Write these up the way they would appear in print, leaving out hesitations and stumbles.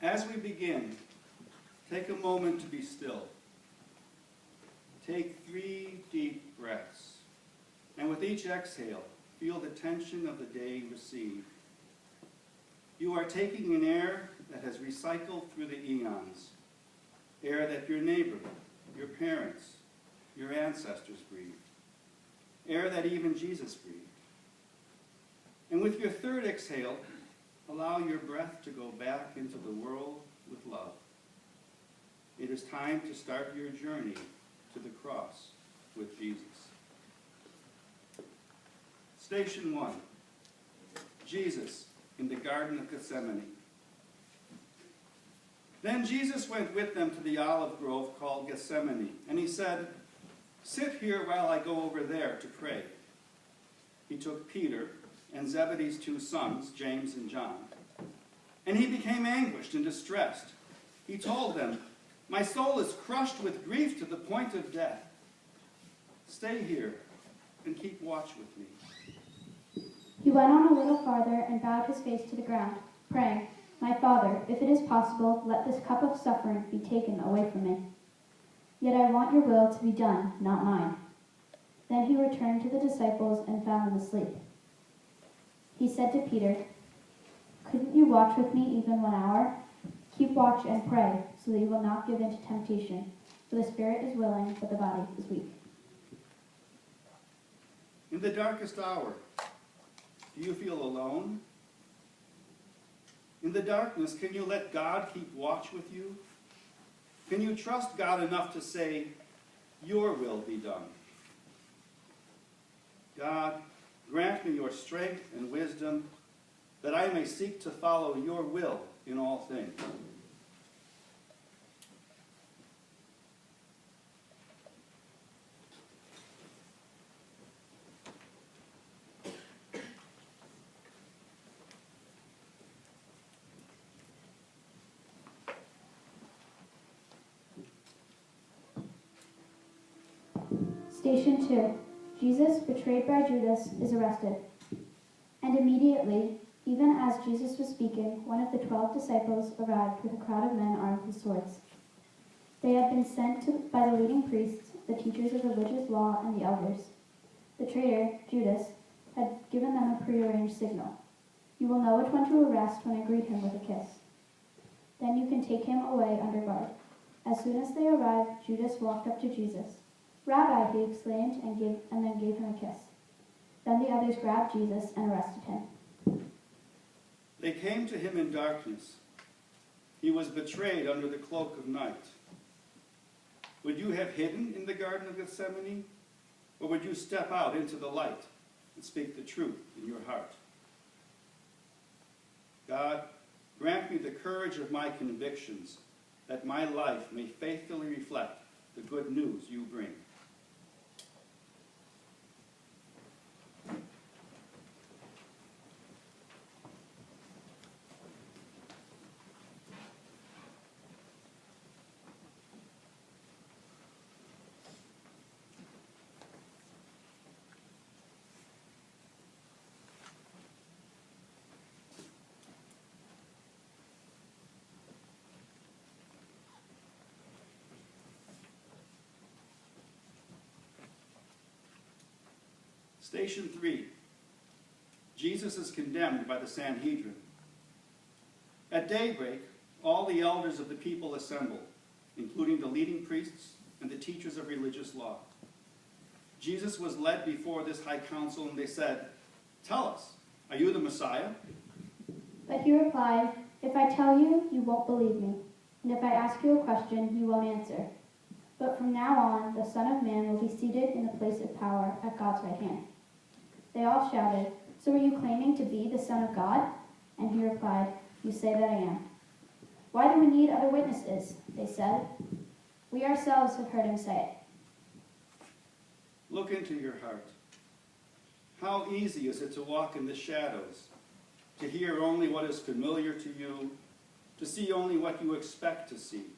As we begin, take a moment to be still. Take 3 deep breaths, and with each exhale, feel the tension of the day recede. You are taking in air that has recycled through the eons, air that your neighbor, your parents, your ancestors breathed, air that even Jesus breathed. And with your third exhale, allow your breath to go back into the world with love. It is time to start your journey to the cross with Jesus. Station 1, Jesus in the Garden of Gethsemane. Then Jesus went with them to the olive grove called Gethsemane, and he said, "Sit here while I go over there to pray." He took Peter and Zebedee's 2 sons, James and John, and he became anguished and distressed. He told them, "My soul is crushed with grief to the point of death. Stay here and keep watch with me." He went on a little farther and bowed his face to the ground, praying, "My Father, if it is possible, let this cup of suffering be taken away from me. Yet I want your will to be done, not mine." Then he returned to the disciples and found them asleep. He said to Peter, "Couldn't you watch with me even 1 hour? Keep watch and pray, so that you will not give in to temptation, for the spirit is willing, but the body is weak." In the darkest hour, do you feel alone? In the darkness, can you let God keep watch with you? Can you trust God enough to say, "Your will be done"? God, grant me your strength and wisdom, that I may seek to follow your will in all things. Station 2. Jesus, betrayed by Judas, is arrested. And immediately, even as Jesus was speaking, one of the 12 disciples arrived with a crowd of men armed with swords. They had been sent by the leading priests, the teachers of religious law, and the elders. The traitor, Judas, had given them a prearranged signal. "You will know which one to arrest when I greet him with a kiss. Then you can take him away under guard." As soon as they arrived, Judas walked up to Jesus. "Rabbi," he exclaimed, and then gave him a kiss. Then the others grabbed Jesus and arrested him. They came to him in darkness. He was betrayed under the cloak of night. Would you have hidden in the Garden of Gethsemane? Or would you step out into the light and speak the truth in your heart? God, grant me the courage of my convictions, that my life may faithfully reflect the good news you bring. Station 3. Jesus is condemned by the Sanhedrin. At daybreak, all the elders of the people assemble, including the leading priests and the teachers of religious law. Jesus was led before this high council, and they said, "Tell us, are you the Messiah?" But he replied, "If I tell you, you won't believe me, and if I ask you a question, you won't answer. But from now on, the Son of Man will be seated in the place of power at God's right hand." They all shouted, "So are you claiming to be the Son of God?" And he replied, "You say that I am." "Why do we need other witnesses?" they said. "We ourselves have heard him say it." Look into your heart. How easy is it to walk in the shadows, to hear only what is familiar to you, to see only what you expect to see?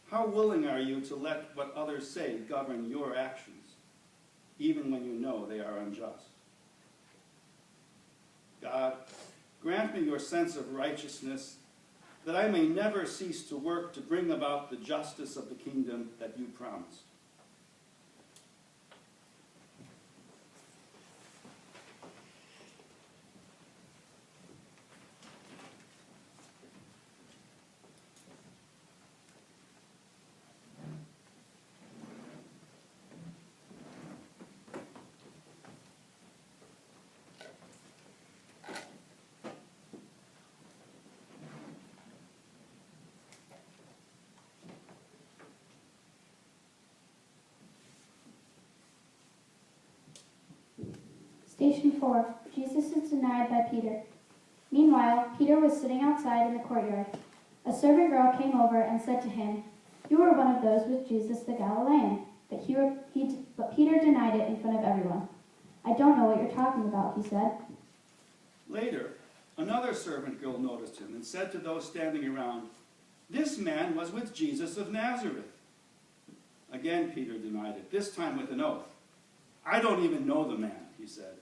How willing are you to let what others say govern your actions, even when you know they are unjust? God, grant me your sense of righteousness, that I may never cease to work to bring about the justice of the kingdom that you promised. Station 4. Jesus is denied by Peter. Meanwhile, Peter was sitting outside in the courtyard. A servant girl came over and said to him, "You are one of those with Jesus the Galilean." But Peter denied it in front of everyone. "I don't know what you're talking about," he said. Later, another servant girl noticed him and said to those standing around, "This man was with Jesus of Nazareth." Again, Peter denied it, this time with an oath. "I don't even know the man," he said.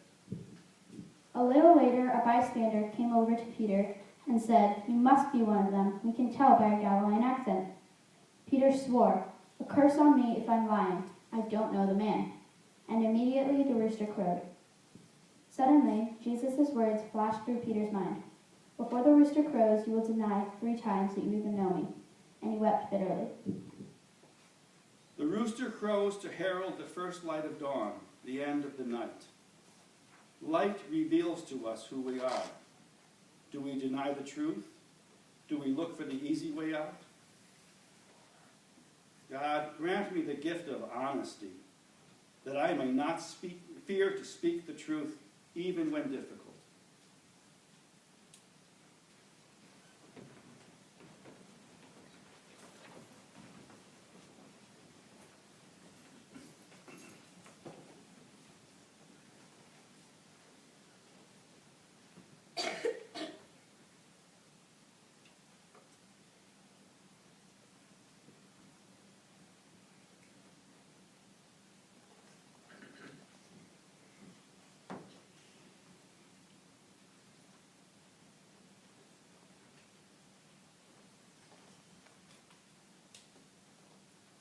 A little later, a bystander came over to Peter and said, "You must be one of them. We can tell by your Galilean accent." Peter swore, "A curse on me if I'm lying. I don't know the man." And immediately the rooster crowed. Suddenly, Jesus' words flashed through Peter's mind. "Before the rooster crows, you will deny 3 times that you even know me." And he wept bitterly. The rooster crows to herald the first light of dawn, the end of the night. Light reveals to us who we are. Do we deny the truth? Do we look for the easy way out? God, grant me the gift of honesty, that I may not fear to speak the truth, even when difficult.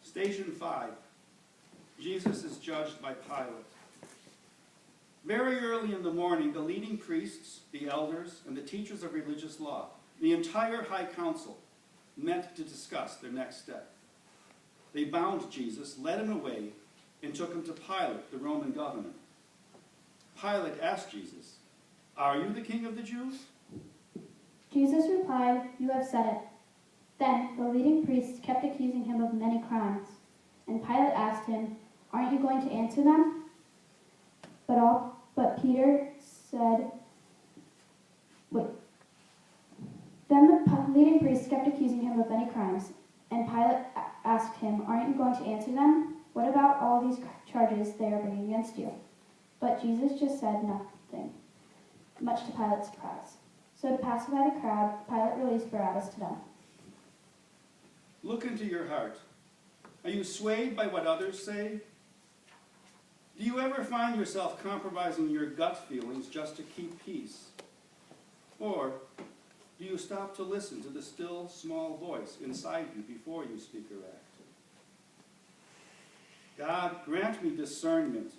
Station 5. Jesus is judged by Pilate. Very early in the morning, the leading priests, the elders, and the teachers of religious law, the entire high council, met to discuss their next step. They bound Jesus, led him away, and took him to Pilate, the Roman governor. Pilate asked Jesus, "Are you the king of the Jews?" Jesus replied, "You have said it." Then the leading priests kept accusing him of many crimes. And Pilate asked him, "Aren't you going to answer them?" But Peter said, "Wait." Then the leading priests kept accusing him of many crimes. And Pilate asked him, "Aren't you going to answer them? What about all these charges they are bringing against you?" But Jesus just said nothing, much to Pilate's surprise. So to pacify the crowd, Pilate released Barabbas to them. Look into your heart. Are you swayed by what others say? Do you ever find yourself compromising your gut feelings just to keep peace? Or do you stop to listen to the still, small voice inside you before you speak or act? God, grant me discernment,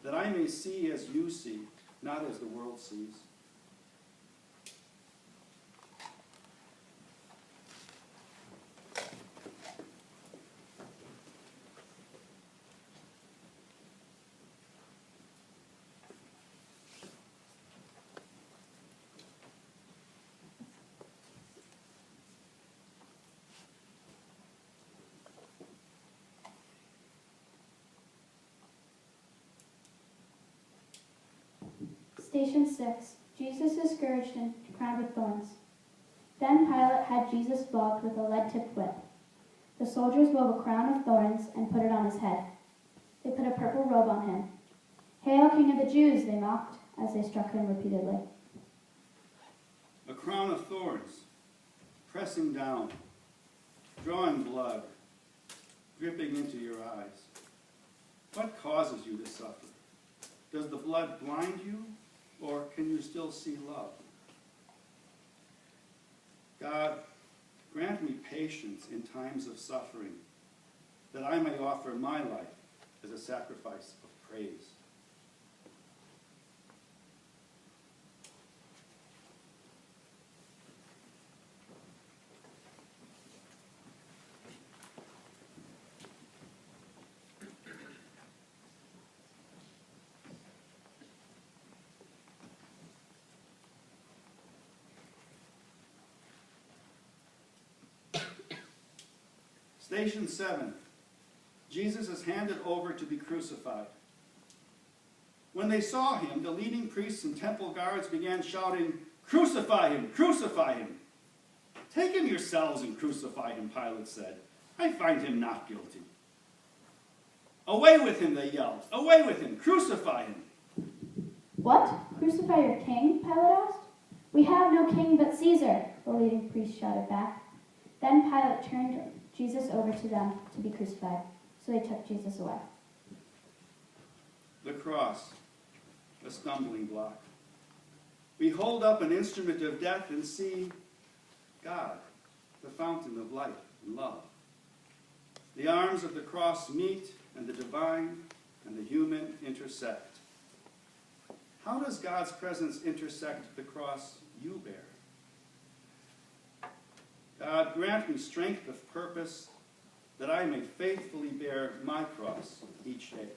that I may see as you see, not as the world sees. Station 6. Jesus is scourged and crowned with thorns. Then Pilate had Jesus flogged with a lead-tipped whip. The soldiers wove a crown of thorns and put it on his head. They put a purple robe on him. "Hail, King of the Jews," they mocked as they struck him repeatedly. A crown of thorns, pressing down, drawing blood, dripping into your eyes. What causes you to suffer? Does the blood blind you, or can you still see love? God, grant me patience in times of suffering, that I may offer my life as a sacrifice of praise. Station 7. Jesus is handed over to be crucified. When they saw him, the leading priests and temple guards began shouting, "Crucify him! Crucify him!" "Take him yourselves and crucify him," Pilate said. "I find him not guilty." "Away with him," they yelled. "Away with him! Crucify him!" "What? Crucify your king?" Pilate asked. "We have no king but Caesar," the leading priest shouted back. Then Pilate turned Jesus over to them to be crucified, so they took Jesus away. The cross, a stumbling block. We hold up an instrument of death and see God, the fountain of life and love. The arms of the cross meet, and the divine and the human intersect. How does God's presence intersect the cross you bear? God, grant me strength of purpose, that I may faithfully bear my cross each day.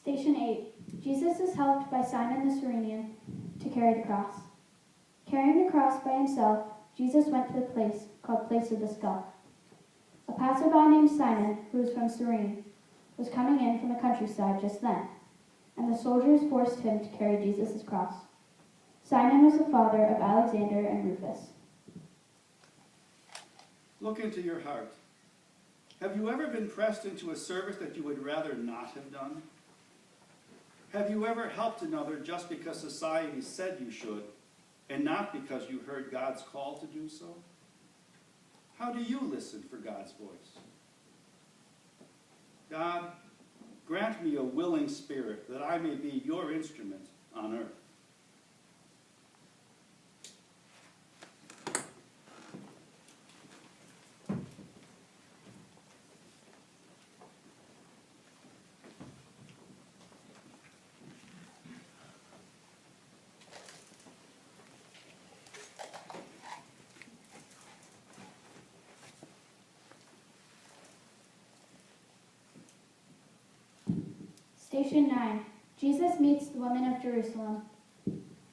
Station 8. Jesus is helped by Simon the Cyrenian to carry the cross. Carrying the cross by himself, Jesus went to the place called Place of the Skull. A passerby named Simon, who was from Cyrene, was coming in from the countryside just then, and the soldiers forced him to carry Jesus' cross. Simon was the father of Alexander and Rufus. Look into your heart. Have you ever been pressed into a service that you would rather not have done? Have you ever helped another just because society said you should, and not because you heard God's call to do so? How do you listen for God's voice? God, grant me a willing spirit that I may be your instrument on earth. Station 9. Jesus meets the women of Jerusalem.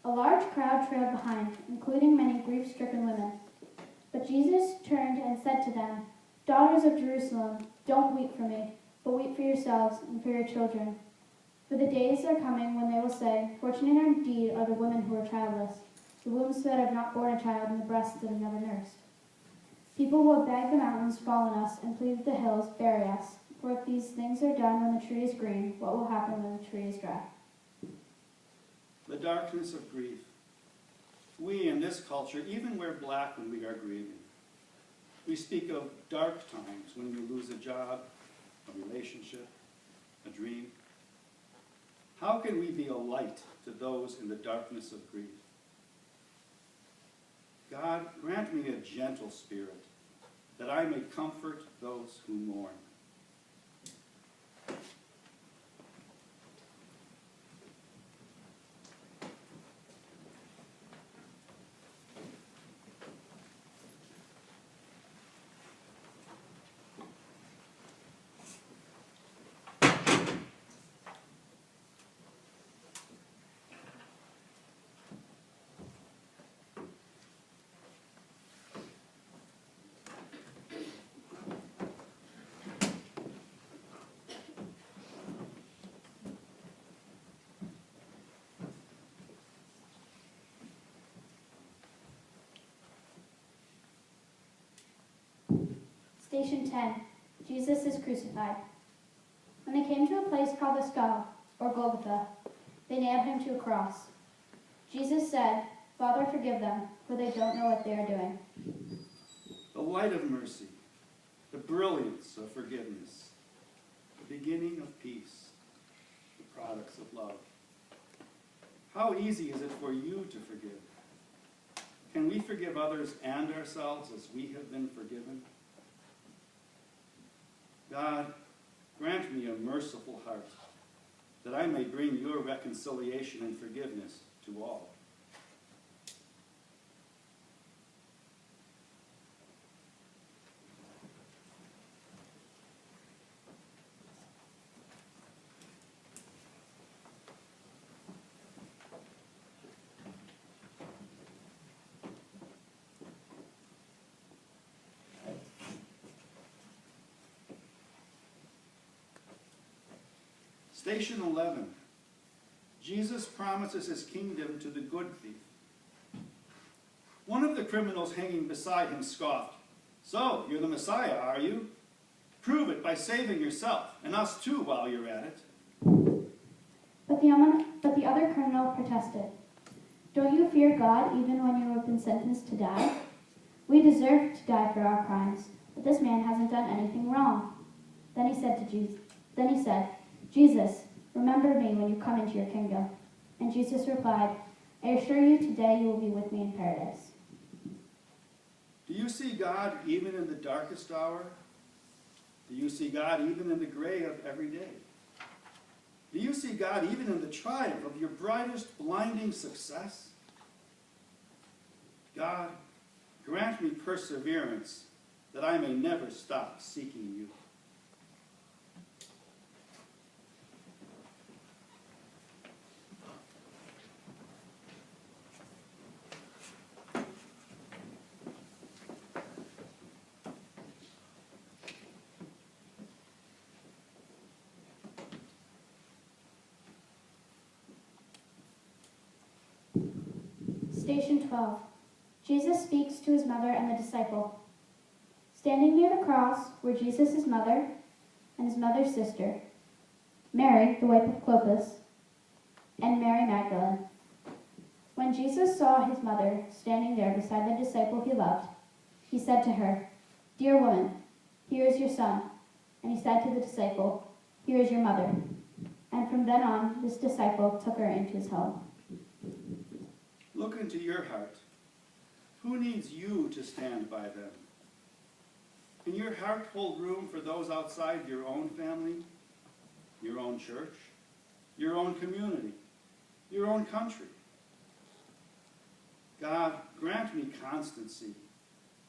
A large crowd trailed behind, including many grief-stricken women. But Jesus turned and said to them, "Daughters of Jerusalem, don't weep for me, but weep for yourselves and for your children. For the days are coming when they will say, 'Fortunate indeed are the women who are childless, the wombs that have not borne a child and the breasts that have never nursed.' People will beg the mountains, fall on us, and plead with the hills, bury us. For if these things are done when the tree is green, what will happen when the tree is dry?" The darkness of grief. We in this culture even wear black when we are grieving. We speak of dark times when we lose a job, a relationship, a dream. How can we be a light to those in the darkness of grief? God, grant me a gentle spirit, that I may comfort those who mourn. Station 10. Jesus is crucified. When they came to a place called the Skull, or Golgotha, they nailed him to a cross. Jesus said, "Father, forgive them, for they don't know what they are doing." The light of mercy, the brilliance of forgiveness, the beginning of peace, the products of love. How easy is it for you to forgive? Can we forgive others and ourselves as we have been forgiven? God, grant me a merciful heart, that I may bring your reconciliation and forgiveness to all. Station 11. Jesus promises his kingdom to the good thief. One of the criminals hanging beside him scoffed, "So, you're the Messiah, are you? Prove it by saving yourself, and us too while you're at it." But the other criminal protested, "Don't you fear God even when you have been sentenced to die? We deserve to die for our crimes, but this man hasn't done anything wrong." Then he said, "Jesus, remember me when you come into your kingdom." And Jesus replied, "I assure you, today you will be with me in paradise." Do you see God even in the darkest hour? Do you see God even in the gray of every day? Do you see God even in the triumph of your brightest, blinding success? God, grant me perseverance, that I may never stop seeking you. Station 12. Jesus speaks to his mother and the disciple. Standing near the cross were Jesus' mother and his mother's sister, Mary, the wife of Clopas, and Mary Magdalene. When Jesus saw his mother standing there beside the disciple he loved, he said to her, "Dear woman, here is your son." And he said to the disciple, "Here is your mother." And from then on, this disciple took her into his home. Look into your heart. Who needs you to stand by them? Can your heart hold room for those outside your own family, your own church, your own community, your own country? God, grant me constancy,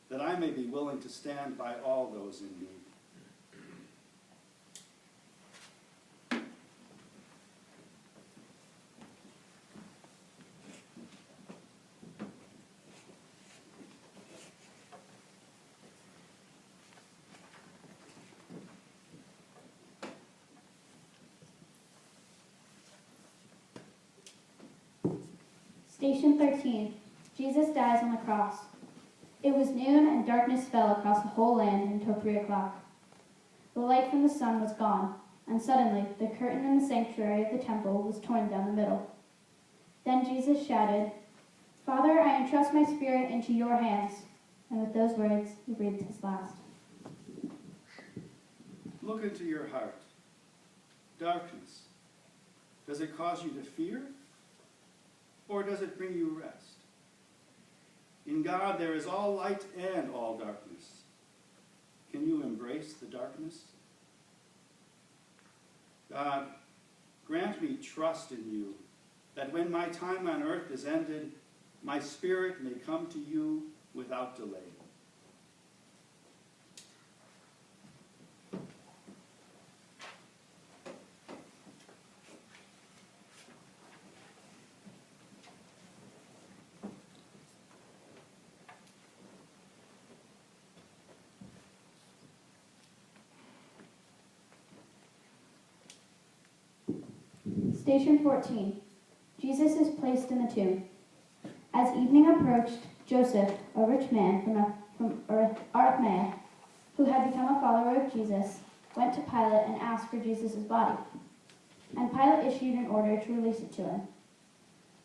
that I may be willing to stand by all those in need. Station 13. Jesus dies on the cross. It was noon, and darkness fell across the whole land until 3 o'clock. The light from the sun was gone, and suddenly the curtain in the sanctuary of the temple was torn down the middle. Then Jesus shouted, "Father, I entrust my spirit into your hands." And with those words, he breathed his last. Look into your heart. Darkness. Does it cause you to fear? Or does it bring you rest? In God there is all light and all darkness. Can you embrace the darkness? God, grant me trust in you, that when my time on earth is ended, my spirit may come to you without delay. Station 14. Jesus is placed in the tomb. As evening approached, Joseph, a rich man from Arimathea, who had become a follower of Jesus, went to Pilate and asked for Jesus' body. And Pilate issued an order to release it to him.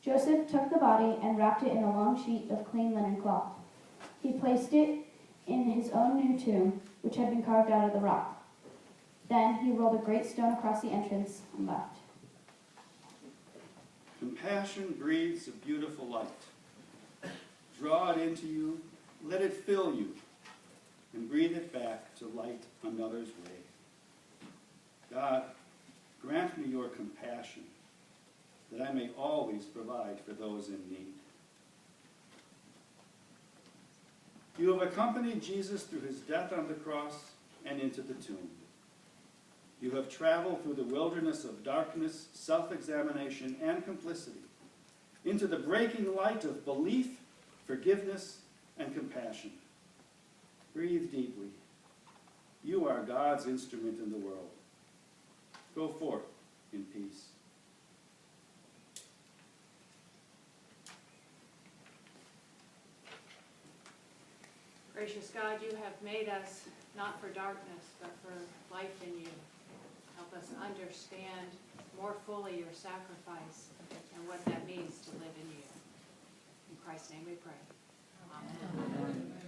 Joseph took the body and wrapped it in a long sheet of clean linen cloth. He placed it in his own new tomb, which had been carved out of the rock. Then he rolled a great stone across the entrance and left. Compassion breathes a beautiful light. Draw it into you, let it fill you, and breathe it back to light another's way. God, grant me your compassion, that I may always provide for those in need. You have accompanied Jesus through his death on the cross and into the tomb. You have traveled through the wilderness of darkness, self-examination, and complicity, into the breaking light of belief, forgiveness, and compassion. Breathe deeply. You are God's instrument in the world. Go forth in peace. Gracious God, you have made us not for darkness, but for life in you. Help us understand more fully your sacrifice and what that means to live in you. In Christ's name we pray. Amen.